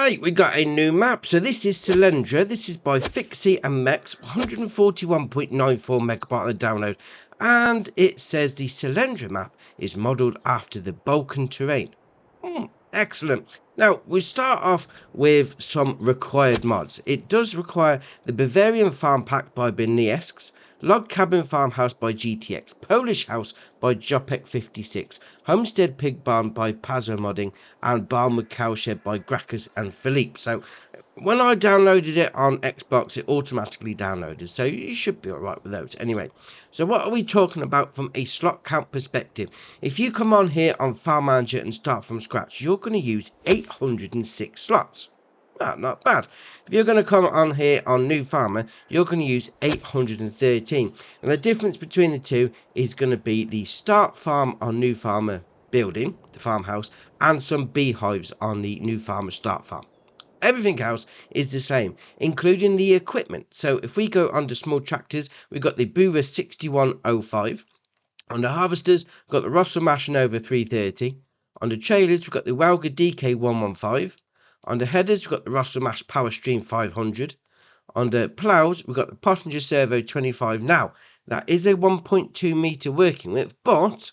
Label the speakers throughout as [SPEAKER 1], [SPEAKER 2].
[SPEAKER 1] Right, we got a new map. So this is Selendra. This is by Fixie and Mex, 141.94 megabyte on the download. And it says the Selendra map is modelled after the Balkan terrain. Excellent. Now, we start off with some required mods. It does require the Bavarian Farm Pack by Beniesks, Log Cabin Farmhouse by GTX, Polish House by Jopek56, Homestead Pig Barn by Pazzo Modding, and Barnwood Cowshed by Grackers and Philippe. So, when I downloaded it on Xbox, it automatically downloaded, so you should be alright with those. Anyway, so what are we talking about from a slot count perspective? If you come on here on Farm Manager and start from scratch, you're going to use 806 slots. Well, not bad. If you're going to come on here on New Farmer, you're going to use 813. And the difference between the two is going to be the start farm on New Farmer building, the farmhouse, and some beehives on the New Farmer start farm. Everything else is the same, including the equipment. So if we go under small tractors, we've got the Bura 6105. On the harvesters, we've got the Russell Mash Nova 330. On the trailers, we've got the Welga DK 115. On the headers, we've got the Russell Mash Power Stream 500. On the ploughs, we've got the Pottinger Servo 25. Now, that is a 1.2 metre working width, but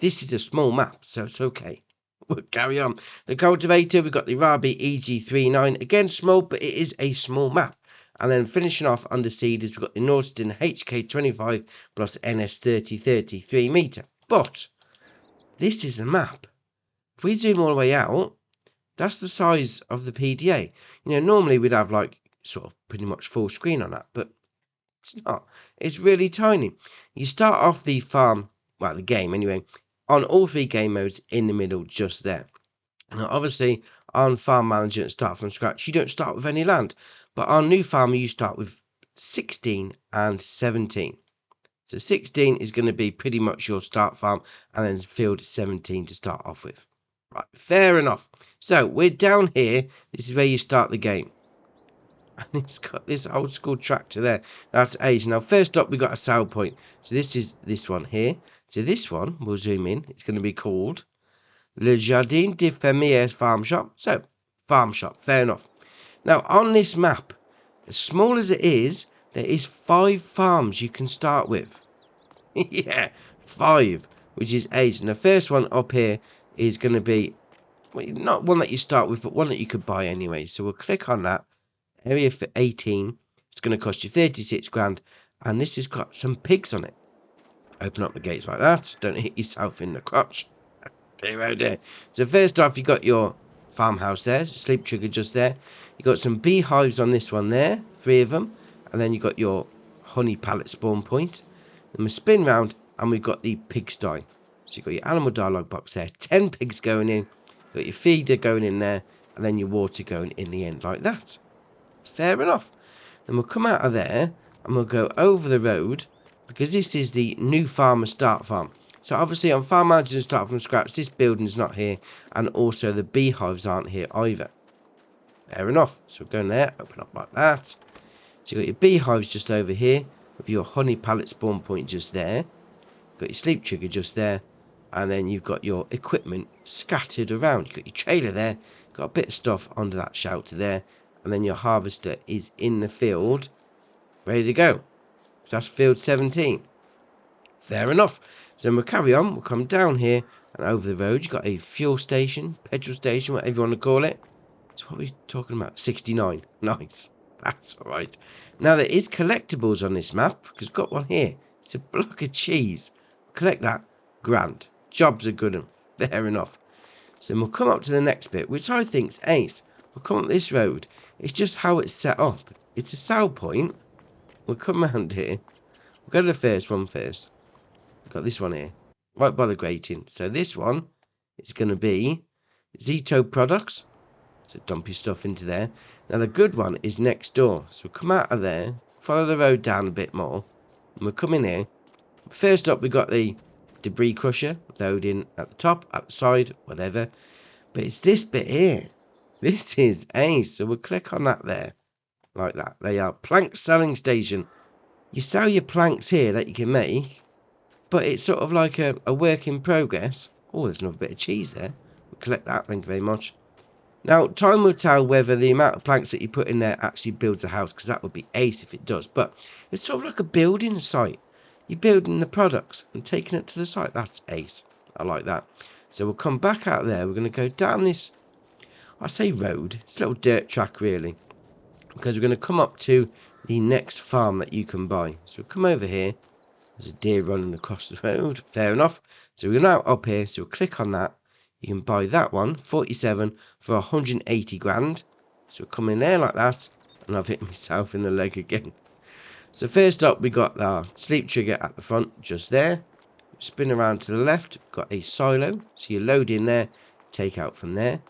[SPEAKER 1] this is a small map, so it's okay. We'll carry on. The cultivator, we've got the Rabi EG39. Again, small, but it is a small map. And then finishing off under seeders, we've got the Norston HK25 plus NS30 3 metre. But this is a map. If we zoom all the way out, that's the size of the PDA. You know, normally we'd have like sort of pretty much full screen on that, but it's not. It's really tiny. You start off the farm, well, the game anyway, on all three game modes in the middle, just there. Now, obviously, on Farm Manager and start from scratch, you don't start with any land. But on New Farmer, you start with 16 and 17. So 16 is going to be pretty much your start farm, and then field 17 to start off with. Right, fair enough. So we're down here. This is where you start the game. And it's got this old school tractor there. That's age. Now, first up, we've got a sale point. So this is this one here. So this one, we'll zoom in. It's going to be called Le Jardin de Fermiers Farm Shop. So, farm shop. Fair enough. Now, on this map, as small as it is, there is 5 farms you can start with. Yeah, 5, which is age. And the first one up here is going to be, well, not one that you start with, but one that you could buy anyway. So we'll click on that. Area for 18. It's going to cost you 36 grand. And this has got some pigs on it. Open up the gates like that. Don't hit yourself in the crotch. Dear. So first off, you got your farmhouse there. Sleep trigger just there. You got some beehives on this one there. 3 of them. And then you got your honey pallet spawn point. Then we spin round and we've got the pigsty. So you've got your animal dialogue box there. 10 pigs going in. You've got your feeder going in there. And then your water going in the end like that. Fair enough. Then we'll come out of there and we'll go over the road, because this is the New Farmer start farm. So obviously on Farm Manager and start from scratch, this building's not here, and also the beehives aren't here either. Fair enough. So we're going there, open up like that. So you've got your beehives just over here, with your honey pallet spawn point just there. Got your sleep trigger just there, and then you've got your equipment scattered around. You've got your trailer there, got a bit of stuff under that shelter there, and then your harvester is in the field, ready to go. So that's field 17. Fair enough. So then we'll carry on. We'll come down here and over the road. You've got a fuel station, petrol station, whatever you want to call it. So what are we talking about? 69. Nice. That's all right. Now, there is collectibles on this map, because we've got one here. It's a block of cheese. Collect that. Grand. Jobs are good and fair enough. So then we'll come up to the next bit, which I think's ace. We'll come up this road. It's just how it's set up. It's a sell point. We'll come around here. We'll go to the first one first. We've got this one here, right by the grating. So this one is going to be Zito Products. So dump your stuff into there. Now the good one is next door. So we'll come out of there, follow the road down a bit more, and we'll come in here. First up, we've got the debris crusher. Load in at the top, at the side, whatever. But it's this bit here. This is ace. So we'll click on that there. Like that. They are plank selling station. You sell your planks here that you can make, but it's sort of like a work in progress. Oh, there's another bit of cheese there. We'll collect that. Thank you very much. Now, time will tell whether the amount of planks that you put in there actually builds a house, because that would be ace if it does. But it's sort of like a building site. You're building the products and taking it to the site. That's ace. I like that. So we'll come back out there. We're going to go down this, I say road. It's a little dirt track, really. Because we're going to come up to the next farm that you can buy. So we'll come over here. There's a deer running across the road. Fair enough. So we're now up here. So we'll click on that. You can buy that one, 47 for 180 grand. So we'll come in there like that. And I've hit myself in the leg again. So first up, we got our sleep trigger at the front, just there. Spin around to the left. Got a silo. So you load in there. Take out from there.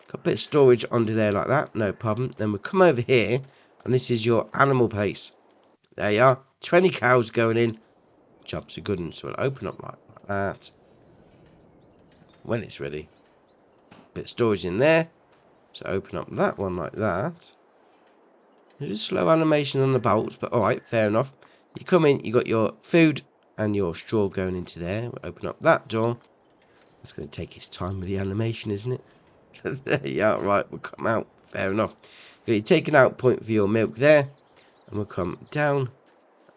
[SPEAKER 1] Got a bit of storage under there like that. No problem. Then we'll come over here. And this is your animal place. There you are. 20 cows going in. Jobs are good. So we'll open up like that. When it's ready. Bit of storage in there. So open up that one like that. There's a slow animation on the bolts, but alright, fair enough. You come in, you got your food and your straw going into there. We'll open up that door. That's going to take its time with the animation, isn't it? There you are, right, we'll come out. Fair enough. Got your taken out point for your milk there. And we'll come down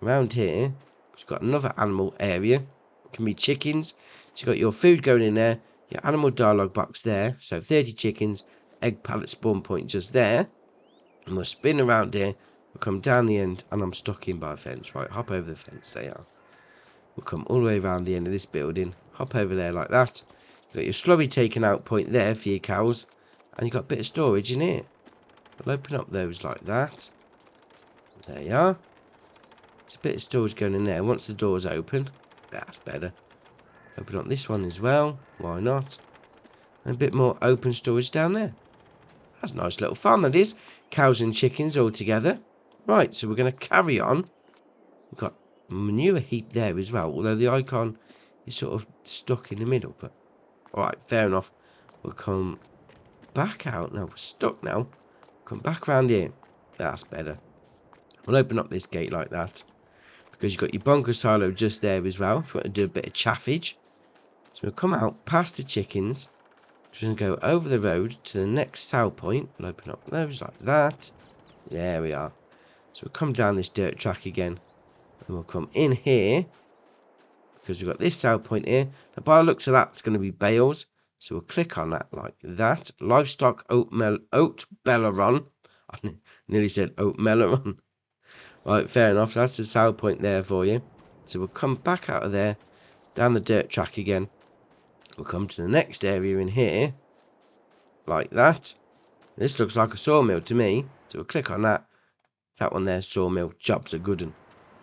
[SPEAKER 1] around here. It's got another animal area. It can be chickens. So you've got your food going in there. Your animal dialogue box there. So 30 chickens. Egg pallet spawn point just there. And we'll spin around here. We'll come down the end. And I'm stuck in by a fence. Right, hop over the fence. There you are. We'll come all the way around the end of this building. Hop over there like that. You've got your slurry taken out point there for your cows. And you've got a bit of storage in here. We'll open up those like that. There you are. There's a bit of storage going in there. Once the door's open, that's better. Open up this one as well. Why not? And a bit more open storage down there. That's a nice little farm, that is. Cows and chickens all together. Right, so we're going to carry on. We've got manure heap there as well. Although the icon is sort of stuck in the middle. But alright, fair enough. We'll come back out. Now we're stuck now. Come back around here. That's better. We'll open up this gate like that. Because you've got your bunker silo just there as well. If you want to do a bit of chaffage. So we'll come out past the chickens. Just going to go over the road to the next sell point. We'll open up those like that. There we are. So we'll come down this dirt track again. And we'll come in here. Because we've got this sell point here. Now by the looks of that, it's going to be bales. So we'll click on that like that. Livestock oat Belleron. I nearly said oat melon. Right, fair enough. That's the sell point there for you. So we'll come back out of there. Down the dirt track again. We'll come to the next area in here. Like that. This looks like a sawmill to me. So we'll click on that. That one there, sawmill. Jobs are good one.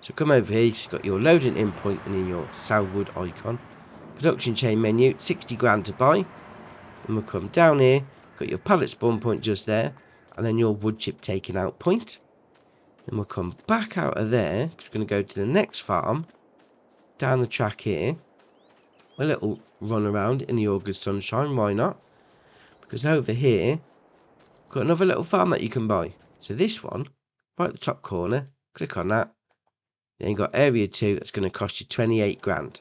[SPEAKER 1] So come over here. You've got your loading in point and then your Salwood icon. Production chain menu. 60 grand to buy. And we'll come down here. Got your pallet spawn point just there. And then your wood chip taking out point. Then we'll come back out of there. We're going to go to the next farm. Down the track here. A little run around in the August sunshine. Why not? Because over here, got another little farm that you can buy. So this one, right at the top corner. Click on that. Then you've got area 2. That's going to cost you 28 grand.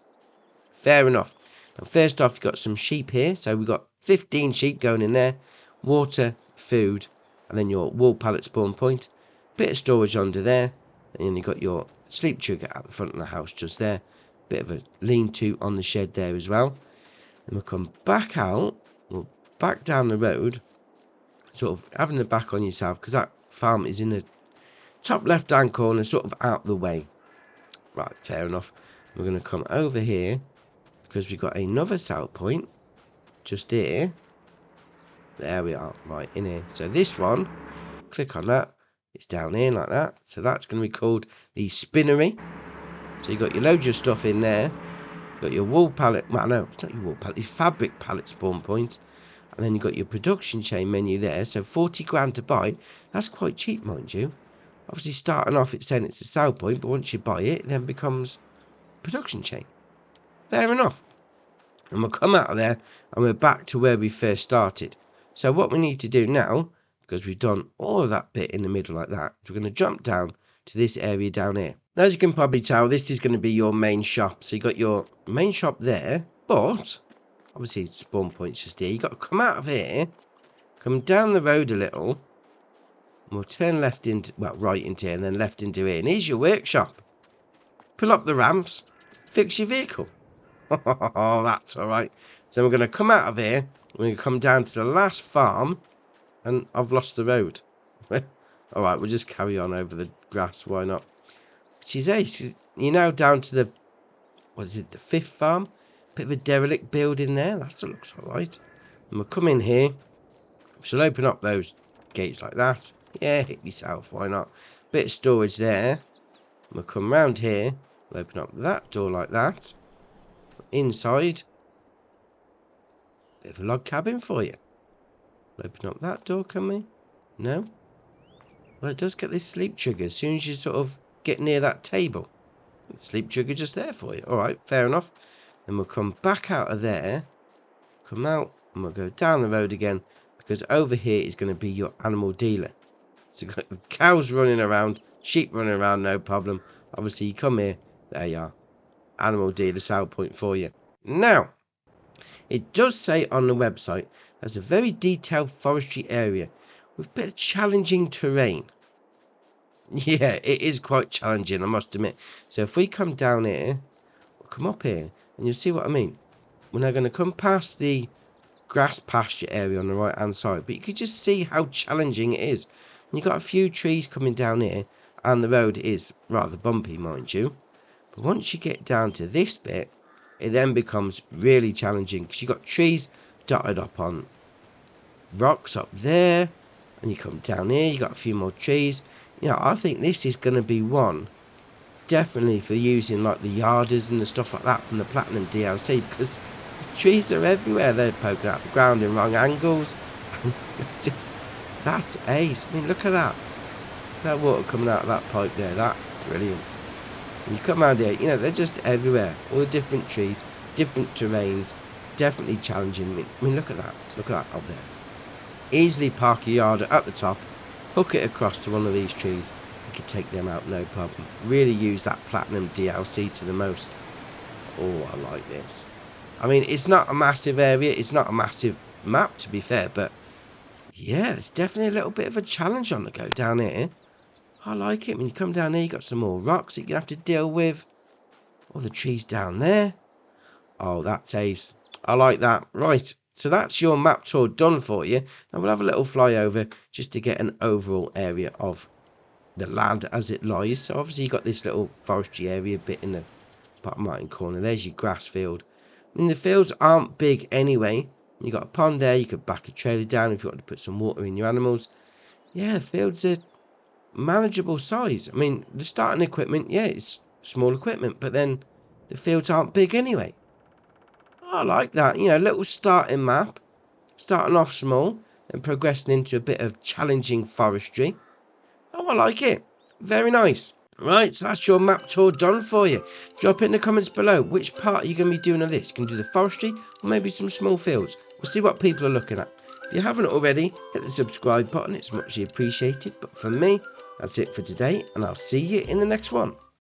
[SPEAKER 1] Fair enough. Now first off, you've got some sheep here. So we've got 15 sheep going in there. Water, food, and then your wool pallet spawn point. Bit of storage under there. And then you've got your sleep trigger at the front of the house just there. Bit of a lean-to on the shed there as well. And we'll come back out. We'll back down the road. Sort of having the back on yourself. Because that farm is in the top left-hand corner. Sort of out the way. Right, fair enough. We're going to come over here. Because we've got another sell point. Just here. There we are. Right, in here. So this one. Click on that. It's down here like that. So that's going to be called the spinnery. So you've got your loads of stuff in there. You've got your wool pallet. Well, no, it's not your wool pallet. Your fabric pallet spawn point. And then you've got your production chain menu there. So 40 grand to buy. That's quite cheap, mind you. Obviously, starting off, it's saying it's a sell point. But once you buy it, it then becomes production chain. Fair enough. And we'll come out of there. And we're back to where we first started. So what we need to do now, because we've done all of that bit in the middle like that, we're going to jump down to this area down here. Now, as you can probably tell, this is going to be your main shop. So you got your main shop there, but obviously spawn points just here. You got to come out of here, come down the road a little, and we'll turn left into, well, right into here, and then left into here. And here's your workshop. Pull up the ramps, fix your vehicle. Oh, that's all right. So we're going to come out of here. We're going to come down to the last farm, and I've lost the road. All right, we'll just carry on over the grass. Why not? She's ace. You're now down to the, what is it, the 5th farm? Bit of a derelict building there. That looks all right. And we'll come in here. She'll open up those gates like that. Yeah, hit yourself. Why not? Bit of storage there. We'll come round here. We'll open up that door like that. Inside. Bit of a log cabin for you. We'll open up that door, can we? No? Well, it does get this sleep trigger as soon as you sort of get near that table. Sleep trigger just there for you. Alright, fair enough. Then we'll come back out of there. Come out and we'll go down the road again. Because over here is going to be your animal dealer. So you've got cows running around, sheep running around, no problem. Obviously, you come here, there you are. Animal dealer sale point for you. Now, it does say on the website, there's a very detailed forestry area with a bit of challenging terrain. Yeah, it is quite challenging, I must admit. So if we come down here, we'll come up here, and you'll see what I mean. We're now going to come past the grass pasture area on the right hand side, but you can just see how challenging it is. And you've got a few trees coming down here, and the road is rather bumpy, mind you. But once you get down to this bit, it then becomes really challenging, because you've got trees dotted up on rocks up there, and you come down here, you've got a few more trees. You know, I think this is going to be one definitely for using like the yarders and the stuff like that from the Platinum DLC, because the trees are everywhere. They're poking out the ground in wrong angles. Just, that's ace. I mean, look at that. That water coming out of that pipe there. That's brilliant. And you come around here, you know, they're just everywhere. All the different trees, different terrains. Definitely challenging. I mean, look at that. Look at that up there. Easily park a yarder at the top, hook it across to one of these trees. You can take them out, no problem. Really use that Platinum DLC to the most. Oh, I like this. I mean, it's not a massive area. It's not a massive map, to be fair. But, yeah, it's definitely a little bit of a challenge on the go down here. I like it. When you come down here, you've got some more rocks that you have to deal with. All the trees down there. Oh, that's ace. I like that. Right. So that's your map tour done for you. Now we'll have a little flyover just to get an overall area of the land as it lies. So obviously you've got this little forestry area bit in the bottom right corner. There's your grass field. I mean, the fields aren't big anyway. You've got a pond there. You could back a trailer down if you want to put some water in your animals. Yeah, the fields are manageable size. I mean, the starting equipment, yeah, it's small equipment. But then the fields aren't big anyway. I like that, you know, little starting map, starting off small and progressing into a bit of challenging forestry. Oh, I like it. Very nice. Right, so that's your map tour done for you. Drop in the comments below which part are you going to be doing of this. You can do the forestry or maybe some small fields. We'll see what people are looking at. If you haven't already, hit the subscribe button. It's muchly appreciated. But for me, that's it for today, and I'll see you in the next one.